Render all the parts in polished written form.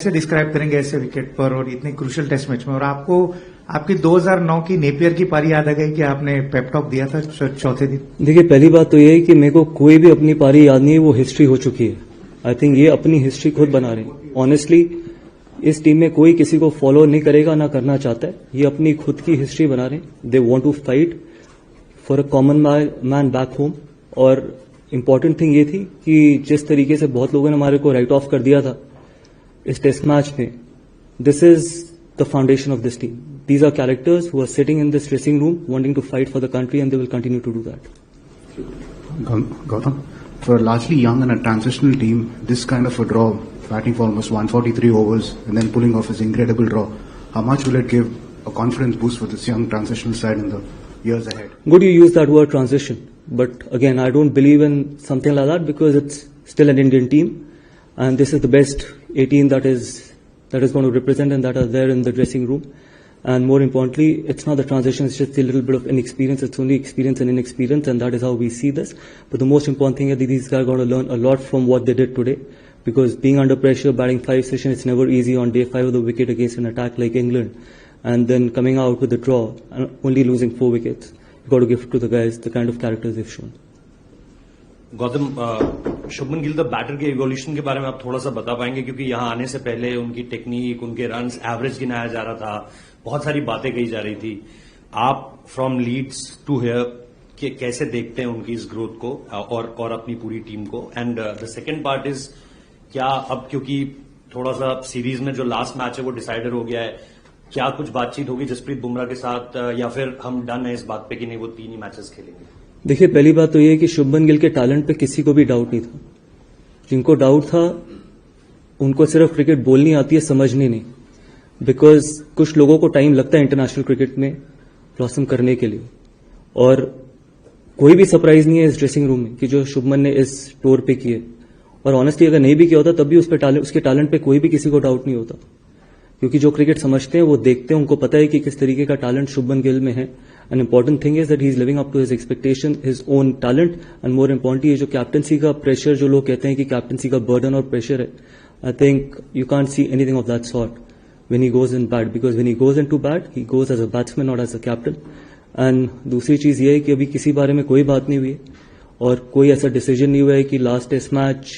कैसे डिस्क्राइब करेंगे ऐसे विकेट पर और इतने क्रूशियल टेस्ट मैच में? और आपको आपकी 2009 की नेपियर की पारी याद आ गई कि आपने पेपटॉक दिया था चौथे दिन? देखिए, पहली बात तो ये है कि मेरे को कोई भी अपनी पारी याद नहीं है, वो हिस्ट्री हो चुकी है। आई थिंक ये अपनी हिस्ट्री खुद बना रहे हैं। ऑनेस्टली इस टीम में कोई किसी को फॉलो नहीं करेगा, ना करना चाहता है। ये अपनी खुद की हिस्ट्री बना रहे हैं। They want to fight for a common man back home. और इम्पोर्टेंट थिंग ये थी कि जिस तरीके से बहुत लोगों ने हमारे को राइट ऑफ कर दिया था इस टेस्ट मैच में, this is the foundation of this team. These are characters who are sitting in this dressing room wanting to fight for the country, and they will continue to do that. Gautam, for a largely young and a transitional team, this kind of a draw, batting for almost 143 overs and then pulling off this incredible draw, how much will it give a confidence boost for this young transitional side in the years ahead? Good you use that word transition, but again, I don't believe in something like that because it's still an Indian team, and this is the best 18 that is going to represent and that are there in the dressing room. And more importantly, it's not the transition, it's just a little bit of inexperience. It's only experience and inexperience, and that is how we see this. But the most important thing is that these guys are going to learn a lot from what they did today, because being under pressure, batting 5 sessions, it's never easy on day 5 of the wicket against an attack like England, and then coming out with a draw and only losing 4 wickets. You've got to give it to the guys, the kind of characters they've shown. Gautam, Shubman Gill the batter के evolution के बारे में आप थोड़ा सा बता पाएंगे? क्योंकि यहाँ आने से पहले उनकी टेक्निक, उनके रन्स, एवरेज गिनाया जा रहा था, बहुत सारी बातें कही जा रही थी। आप फ्रॉम लीड्स टू हियर के कैसे देखते हैं उनकी इस ग्रोथ को और अपनी पूरी टीम को? And the second part is, क्या अब क्योंकि थोड़ा सा सीरीज में जो लास्ट मैच है वो डिसाइडर हो गया है, क्या कुछ बातचीत होगी जसप्रीत बुमराह के साथ, या फिर हम डन है इस बात पे कि नहीं वो 3 ही मैचेस खेलेंगे? देखिए, पहली बात तो ये है कि शुभमन गिल के टैलेंट पे किसी को भी डाउट नहीं था। जिनको डाउट था उनको सिर्फ क्रिकेट बोलनी आती है, समझनी नहीं। बिकॉज कुछ लोगों को टाइम लगता है इंटरनेशनल क्रिकेट में ब्लॉसम करने के लिए, और कोई भी सरप्राइज नहीं है इस ड्रेसिंग रूम में कि जो शुभमन ने इस टूर पे किए। और ऑनेस्टली अगर नहीं भी किया होता तब भी उसके टैलेंट पे कोई भी किसी को डाउट नहीं होता, क्योंकि जो क्रिकेट समझते हैं वो देखते हैं, उनको पता है कि किस तरीके का टैलेंट शुभमन गिल में है। An important thing is that he is living up to his expectation, his own talent, and more importantly ये जो कैप्टनसी का प्रेशर, जो लोग कहते हैं कि कैप्टनसी का बर्डन और प्रेशर है, I think you can't see anything of that sort when he goes in bat, because when he goes into bat, he goes as a batsman, not as a captain. And दूसरी चीज ये है कि अभी किसी बारे में कोई बात नहीं हुई है और कोई ऐसा डिसीजन नहीं हुआ है कि last test match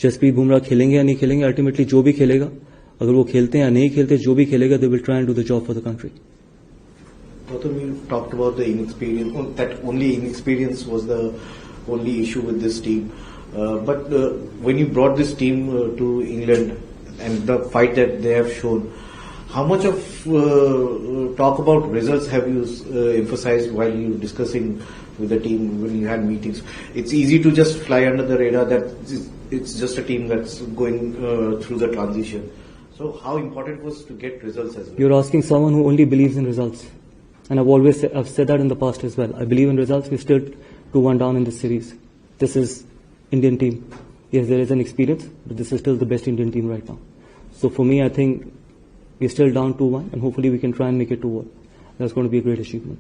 Jasprit Bumrah खेलेंगे या नहीं खेलेंगे। अल्टीमेटली जो भी खेलेगा, अगर वो खेलते हैं या नहीं खेलते, जो भी खेलेगा, they will try and do the job for the country. Gautam, you talked about the inexperience, that only inexperience was the only issue with this team. But when you brought this team to England, and the fight that they have shown, how much of talk about results have you emphasized while you discussing with the team when you had meetings? It's easy to just fly under the radar that it's just a team that's going through the transition. So how important was to get results as well? You're asking someone who only believes in results, and I've said that in the past as well. I believe in results. We're still 2-1 down in this series. This is Indian team. Yes, there is an experience, but this is still the best Indian team right now. So for me, I think we're still down 2-1, and hopefully we can try and make it 2-1. That's going to be a great achievement.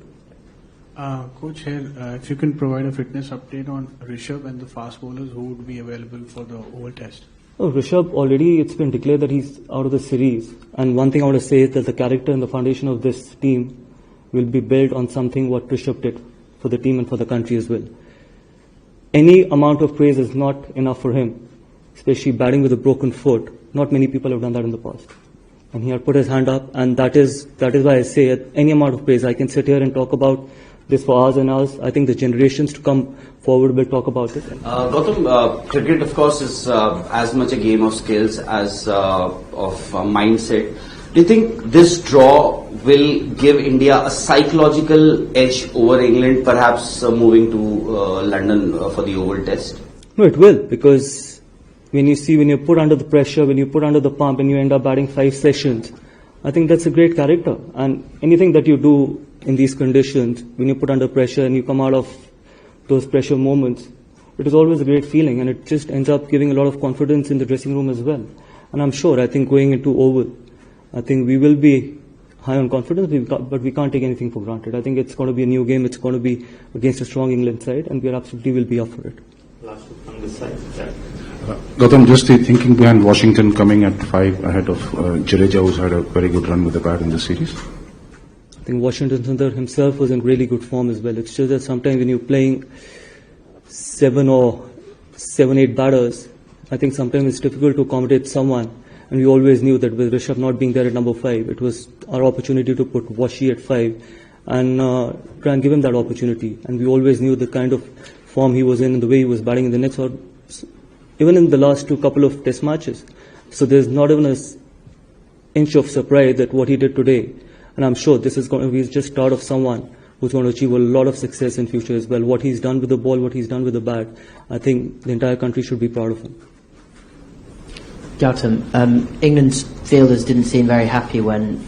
Coach, here, if you can provide a fitness update on Rishabh and the fast bowlers who would be available for the Oval Test. Oh, Rishabh, already it's been declared that he's out of the series. And one thing I want to say is that the character and the foundation of this team will be built on something what Rishabh did for the team and for the country as well. Any amount of praise is not enough for him, especially batting with a broken foot. Not many people have done that in the past. And he had put his hand up, and that is why I say at any amount of praise. I can sit here and talk about this for hours and hours. I think the generations to come forward will talk about it. Gautam, cricket of course is as much a game of skills as of mindset. Do you think this draw will give India a psychological edge over England, perhaps moving to London for the Oval Test? No, it will, because when you're put under the pressure, when you put under the pump and you end up batting 5 sessions, I think that's a great character. And anything that you do in these conditions, when you put under pressure and you come out of those pressure moments, it is always a great feeling, and it just ends up giving a lot of confidence in the dressing room as well. And I'm sure, I think going into Oval, I think we will be high on confidence, but we can't take anything for granted. I think it's going to be a new game. It's going to be against a strong England side, and we absolutely will be up for it. Last one on this side. Gautam, just the thinking behind Washington coming at 5 ahead of Jadeja, who's had a very good run with the bat in the series. I think Washington Sundar himself was in really good form as well. It's just that sometimes when you're playing 7 or 8 batters, I think sometimes it's difficult to accommodate someone. And we always knew that with Rishabh not being there at number 5, it was our opportunity to put Washi at 5 and try and give him that opportunity. And we always knew the kind of form he was in and the way he was batting in the nets, or even in the last couple of test matches. So there's not even an inch of surprise that what he did today. And I'm sure this is going to be just start of someone who's going to achieve a lot of success in future as well. What he's done with the ball, what he's done with the bat, I think the entire country should be proud of him. Gautam, England's fielders didn't seem very happy when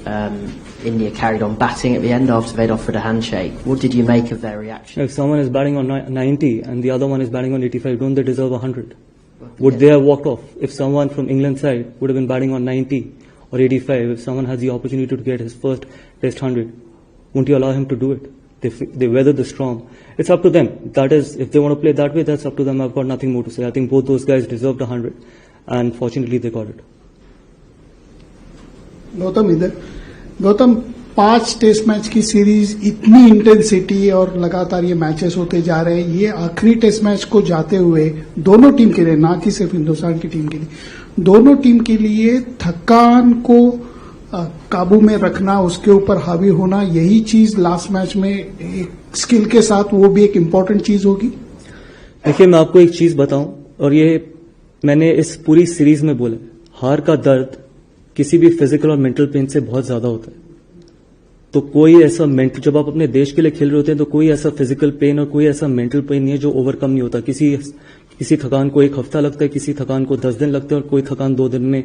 India carried on batting at the end after they'd offered a handshake. What did you make of their reaction? If someone is batting on 90 and the other one is batting on 85, don't they deserve 100? Would they have walked off? If someone from England's side would have been batting on 90 or 85, if someone has the opportunity to get his first test 100, won't you allow him to do it? They weather the storm. It's up to them. That is, if they want to play that way, that's up to them. I've got nothing more to say. I think both those guys deserved 100. And fortunately they got it. Gautam 5 test match की series, इतनी intensity और लगातार ये matches होते जा रहे हैं. ये आखिरी टेस्ट मैच को जाते हुए दोनों टीम के लिए, ना कि सिर्फ हिंदुस्तान की टीम के लिए, दोनों टीम के लिए थकान को काबू में रखना, उसके ऊपर हावी होना, यही चीज लास्ट मैच में एक स्किल के साथ वो भी एक इम्पोर्टेंट चीज होगी. देखिए, मैं आपको एक चीज बताऊं, और ये मैंने इस पूरी सीरीज में बोला, हार का दर्द किसी भी फिजिकल और मेंटल पेन से बहुत ज्यादा होता है. तो कोई ऐसा मेंटल, जब आप अपने देश के लिए खेल रहे होते हैं तो कोई ऐसा फिजिकल पेन और कोई ऐसा मेंटल पेन नहीं है जो ओवरकम नहीं होता. किसी थकान को 1 हफ्ता लगता है, किसी थकान को 10 दिन लगते हैं और कोई थकान 2 दिन में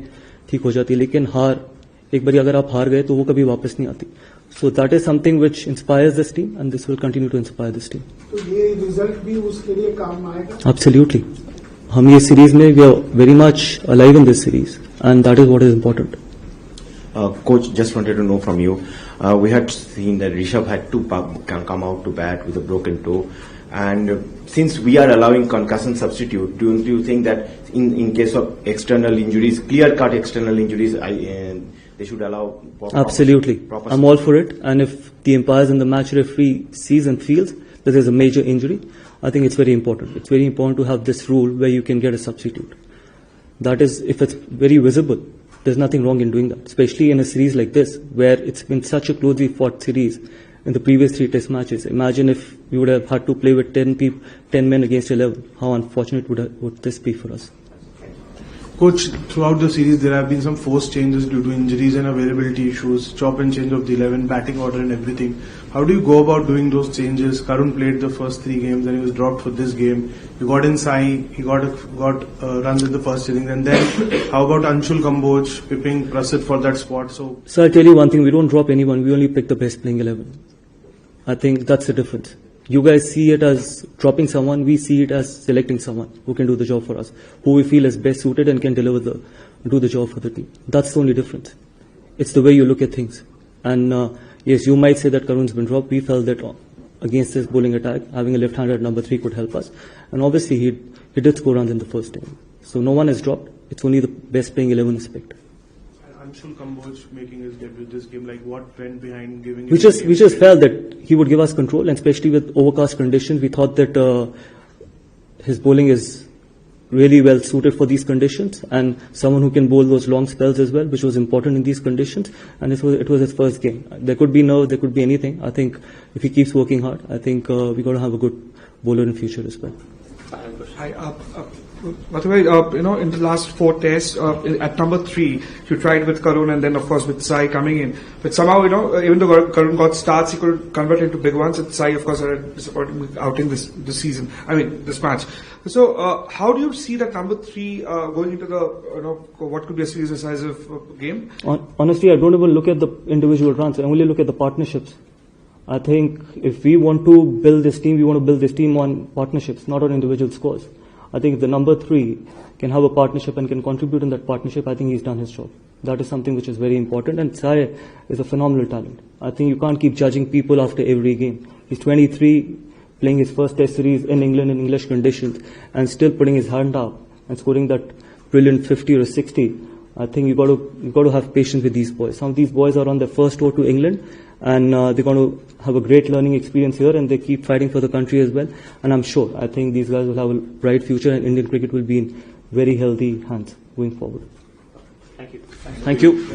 ठीक हो जाती है. लेकिन हार, एक बार अगर आप हार गए तो वो कभी वापस नहीं आती. So that is something which inspires this team and this will continue to inspire this team. तो ये रिजल्ट भी उसके लिए काम आएगा. एब्सोल्युटली. हम ये सीरीज में we are very much alive in this series and that is what is important. Coach, just wanted to know from you, we had seen that Rishabh had to come out to bat with a broken toe, and since we are allowing concussion substitute, don't you think that in case of external injuries, clear-cut external injuries, they should allow Absolutely. I'm all for it, and if the umpires and the match referee sees and feels that there's a major injury, I think it's very important. It's very important to have this rule where you can get a substitute. That is, if it's very visible, there's nothing wrong in doing that, especially in a series like this, where it's been such a closely fought series in the previous 3 test matches. Imagine if we would have had to play with 10 men against 11. How unfortunate would this be for us? Coach, throughout the series there have been some forced changes due to injuries and availability issues, chop and change of the 11, batting order and everything. How do you go about doing those changes? Karun played the first 3 games and he was dropped for this game. You got in Sai, he got runs in the first innings, and then how about Anshul Kamboj pipping Prasid for that spot? So I'll tell you one thing, we don't drop anyone, we only pick the best playing 11. I think that's the difference. You guys see it as dropping someone, we see it as selecting someone who can do the job for us, who we feel is best suited and can do the job for the team. That's the only difference. It's the way you look at things. And yes, you might say that Karun's been dropped. We felt that against this bowling attack, having a left-hander at number 3 could help us. And obviously he did score runs in the first inning. So no one is dropped. It's only the best playing 11 is picked. Anshul Kamboj making his debut this game, like what went behind giving? We just felt that he would give us control, and especially with overcast conditions, we thought that his bowling is really well suited for these conditions, and someone who can bowl those long spells as well, which was important in these conditions. And it was his first game. There could be nerve, there could be anything. I think if he keeps working hard, I think we're going to have a good bowler in future as well. Hi, by the way, in the last 4 tests, at number 3, you tried with Karun and then, of course, with Sai coming in. But somehow, even though Karun got starts, he could convert into big ones. And Sai, of course, had a disappointing outing this season. This match. So, how do you see that number 3 going into the, what could be a series decisive game? Honestly, I don't even look at the individual runs. I only look at the partnerships. I think if we want to build this team, we want to build this team on partnerships, not on individual scores. I think if the number 3 can have a partnership and can contribute in that partnership, I think he's done his job. That is something which is very important, and Sai is a phenomenal talent. I think you can't keep judging people after every game. He's 23, playing his first test series in England in English conditions, and still putting his hand up and scoring that brilliant 50 or 60, I think you got to have patience with these boys. Some of these boys are on their first tour to England, and they're going to have a great learning experience here, and they keep fighting for the country as well. And I'm sure, I think these guys will have a bright future, and Indian cricket will be in very healthy hands going forward. Thank you. Thank you.